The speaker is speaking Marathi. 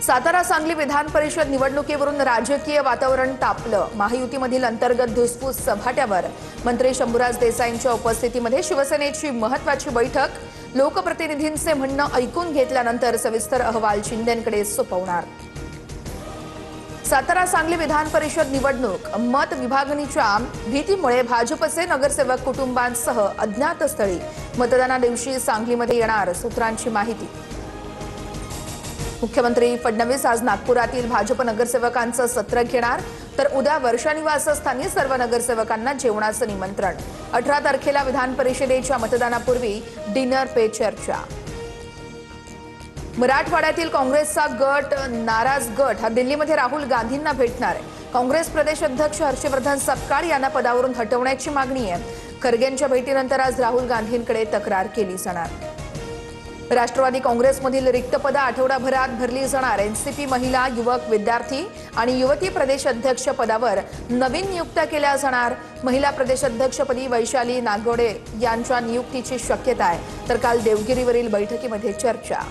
सातारा सांगली विधान परिषद निवडणुकीवरून राजकीय वातावरण तापलं। महायुतीमधील अंतर्गत धुसफूस सभाट्यावर मंत्री शंभूराज देसाईंच्या उपस्थितीमध्ये शिवसेनेची महत्त्वाची बैठक। लोकप्रतिनिधींचे म्हणणं ऐकून घेतल्यानंतर सविस्तर अहवाल शिंदेंकडे सोपवणार। सातारा सांगली विधान परिषद निवडणूक मत विभागणीच्या भीतीमुळे भाजपचे नगरसेवक कुटुंबांसह अज्ञात स्थळी मतदाना दिवशी सांगलीमध्ये येणार, सूत्रांची माहिती। मुख्यमंत्री फडणवीस आज नागपुरातील भाजप नगरसेवकांचं सत्र घेणार, तर उद्या वर्षा निवासस्थानी सर्व नगरसेवकांना जेवणाचं निमंत्रण। 18 तारखेला विधान परिषदेच्या मतदानापूर्वी डिनर पे चर्चा। मराठवाड्यातील काँग्रेसचा गट नाराज गट हा दिल्लीमध्ये राहुल गांधींना भेटणार आहे। काँग्रेस प्रदेश अध्यक्ष हर्षवर्धन सपकाळ यांना पदावरून हटवण्याची मागणी आहे। खरगेंच्या भेटीनंतर आज राहुल गांधींकडे तक्रार केली जाणार। राष्ट्रवादी काँग्रेसमधील रिक्त पदं आठवडाभरात भरली जाणार। एनसीपी महिला, युवक, विद्यार्थी आणि युवती प्रदेश अध्यक्ष पदावर नवीन नियुक्त्या केल्या जाणार। महिला प्रदेश अध्यक्षपदी वैशाली नागोडे यांच्या नियुक्तीची शक्यता आहे, तर काल देवगिरीवरील बैठकीमध्ये चर्चा।